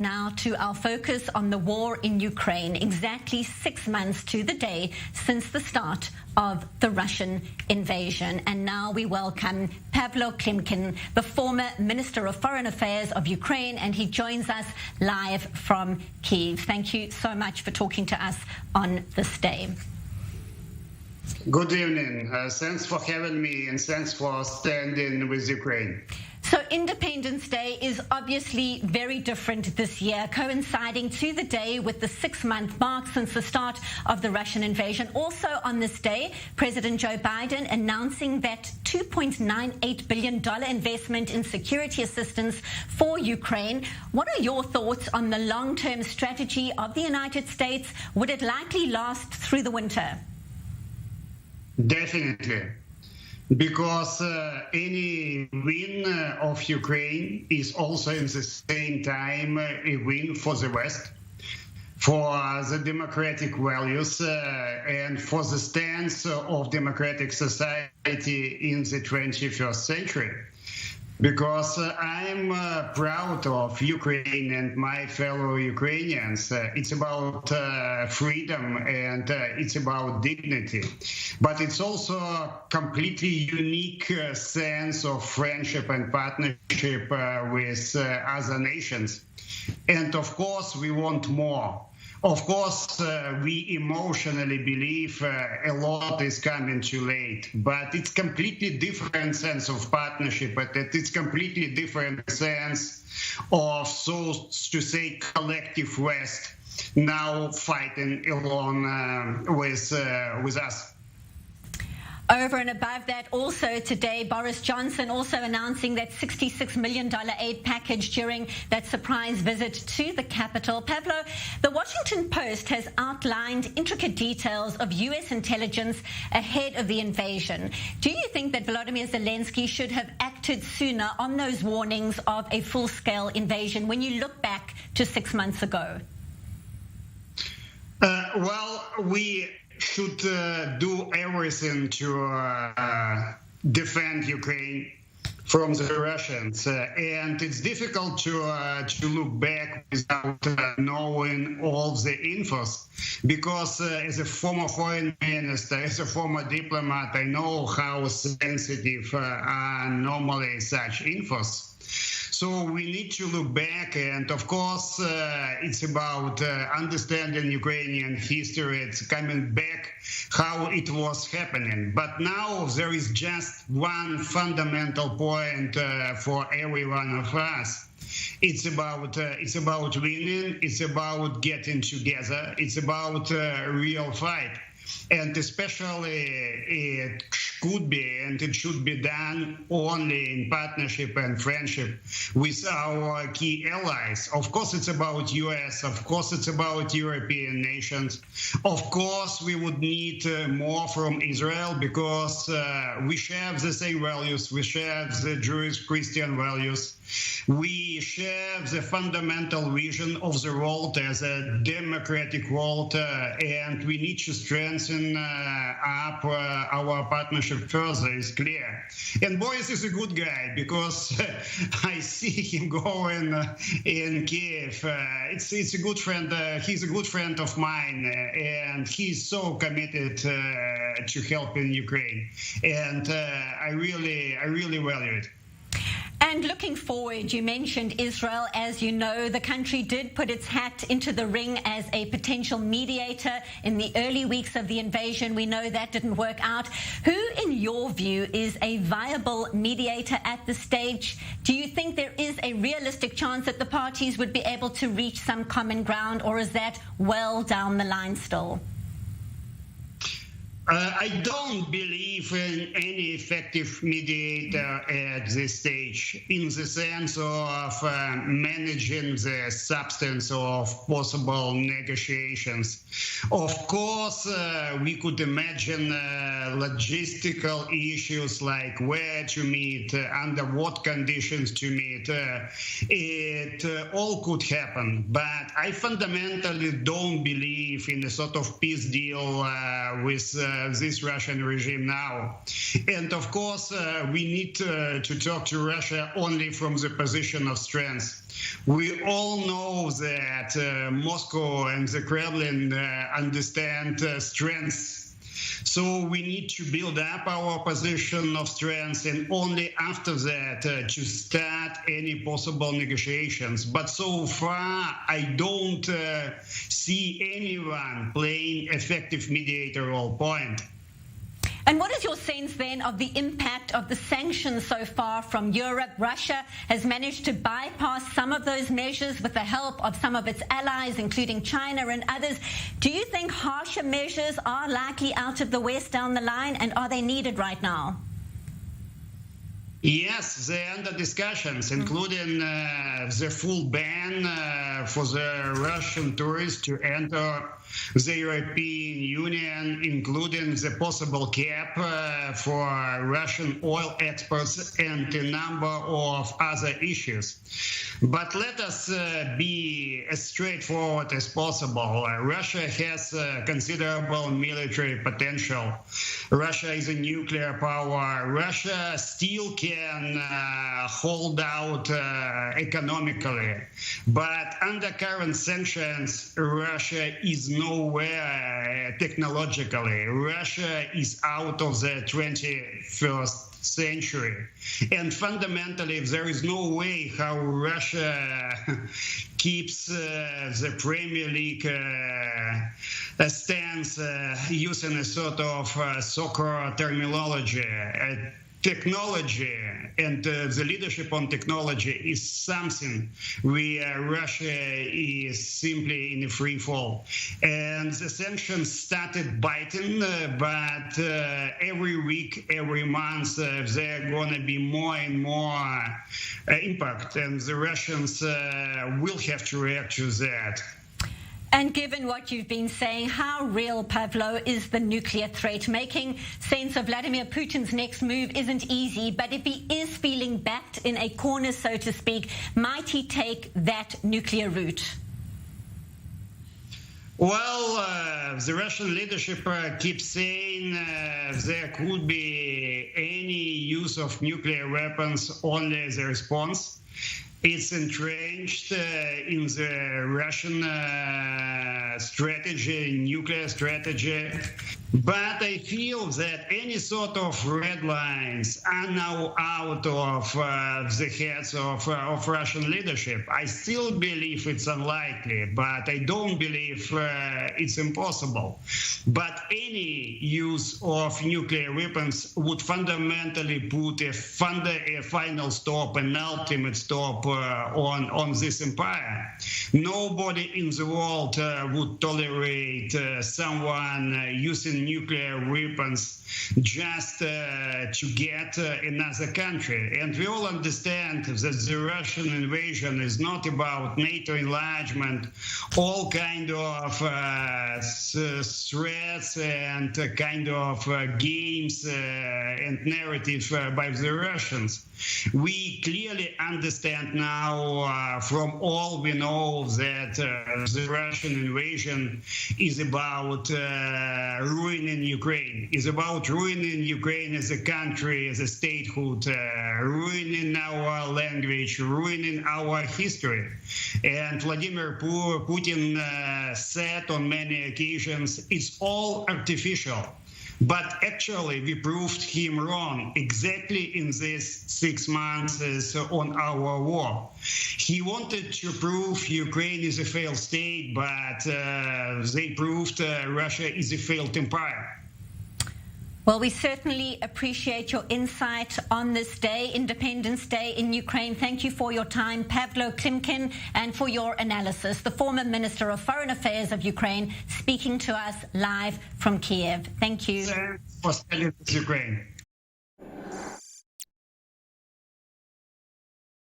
Now to our focus on the war in Ukraine, exactly 6 months to the day since the start of the Russian invasion. And now we welcome Pavlo Klimkin, the former Minister of Foreign Affairs of Ukraine, and he joins us live from Kyiv. Thank you so much for talking to us on this day. Good evening. Thanks for having me, and thanks for standing with Ukraine. So Independence Day is obviously very different this year, coinciding to the day with the 6-month mark since the start of the Russian invasion. Also on this day, President Joe Biden announcing that $2.98 billion investment in security assistance for Ukraine. What are your thoughts on the long-term strategy of the United States? Would it likely last through the winter? Definitely. Because any win of Ukraine is also at the same time a win for the West, for the democratic values and for the stance of democratic society in the 21st century. Because I'm proud of Ukraine and my fellow Ukrainians. It's about freedom and it's about dignity. But it's also a completely unique sense of friendship and partnership with other nations. And of course, we want more. Of course, we emotionally believe a lot is coming too late, but it's completely different sense of partnership, but it's completely different sense of, so to say, collective West now fighting along with us. Over and above that, also today, Boris Johnson also announcing that $66 million aid package during that surprise visit to the capital. Pavlo, the Washington Post has outlined intricate details of U.S. intelligence ahead of the invasion. Do you think that Volodymyr Zelensky should have acted sooner on those warnings of a full-scale invasion when you look back to 6 months ago? Well, we should do everything to defend Ukraine from the Russians, and it's difficult to look back without knowing all the infos, because as a former foreign minister, as a former diplomat, I know how sensitive are normally such infos. So we need to look back, and of course, it's about understanding Ukrainian history. It's coming back how it was happening. But now there is just one fundamental point for every one of us. It's about winning. It's about getting together. It's about real fight. And especially it could be and it should be done only in partnership and friendship with our key allies. Of course, it's about US. Of course, it's about European nations. Of course, we would need more from Israel, because we share the same values. We share the Jewish Christian values. We share the fundamental vision of the world as a democratic world, and we need to strengthen up our partnership further, is clear. And Boris is a good guy, because I see him going in Kiev. It's a good friend. He's a good friend of mine, and he's so committed to helping Ukraine. And I really value it. And looking forward, you mentioned Israel. As you know, the country did put its hat into the ring as a potential mediator in the early weeks of the invasion. We know that didn't work out. Who, in your view, is a viable mediator at this stage? Do you think there is a realistic chance that the parties would be able to reach some common ground, or is that well down the line still? I don't believe in any effective mediator at this stage, in the sense of managing the substance of possible negotiations. Of course, we could imagine logistical issues like where to meet, under what conditions to meet. It all could happen, but I fundamentally don't believe in a sort of peace deal with this Russian regime now. And of course, we need to talk to Russia only from the position of strength. We all know that Moscow and the Kremlin understand strengths. So we need to build up our position of strength, and only after that to start any possible negotiations. But so far, I don't see anyone playing effective mediator role point. And what is your sense then of the impact of the sanctions so far from Europe? Russia has managed to bypass some of those measures with the help of some of its allies, including China and others. Do you think harsher measures are likely out of the West down the line, and are they needed right now? Yes, they're under discussions, including the full ban for the Russian tourists to enter the European Union, including the possible cap for Russian oil exports and a number of other issues. But let us be as straightforward as possible. Russia has considerable military potential. Russia is a nuclear power. Russia still can hold out economically. But under current sanctions, Russia is nowhere technologically. Russia is out of the 21st century. And fundamentally, there is no way how Russia keeps the Premier League stance using a sort of soccer terminology. Technology and the leadership on technology is something where Russia is simply in a free fall. And the sanctions started biting, but every week, every month, there are going to be more and more impact, and the Russians will have to react to that. And given what you've been saying, how real, Pavlo, is the nuclear threat? Making sense of Vladimir Putin's next move isn't easy, but if he is feeling backed in a corner, so to speak, might he take that nuclear route? Well, the Russian leadership keeps saying there could be any use of nuclear weapons only as a response. It's entrenched in the Russian strategy, nuclear strategy. But I feel that any sort of red lines are now out of the heads of Russian leadership. I still believe it's unlikely, but I don't believe it's impossible. But any use of nuclear weapons would fundamentally put a final stop, an ultimate stop on this empire. Nobody in the world would tolerate someone using nuclear weapons just to get another country. And we all understand that the Russian invasion is not about NATO enlargement, all kind of threats and kind of games and narrative by the Russians. We clearly understand now from all we know that the Russian invasion is about ruining Ukraine, is about ruining Ukraine as a country, as a statehood, ruining our language, ruining our history. And Vladimir Putin said on many occasions, it's all artificial. But actually, we proved him wrong exactly in these 6 months on our war. He wanted to prove Ukraine is a failed state, but they proved Russia is a failed empire. Well, we certainly appreciate your insight on this day, Independence Day in Ukraine. Thank you for your time, Pavlo Klimkin, and for your analysis. The former Minister of Foreign Affairs of Ukraine speaking to us live from Kiev. Thank you. Thanks for spending with Ukraine.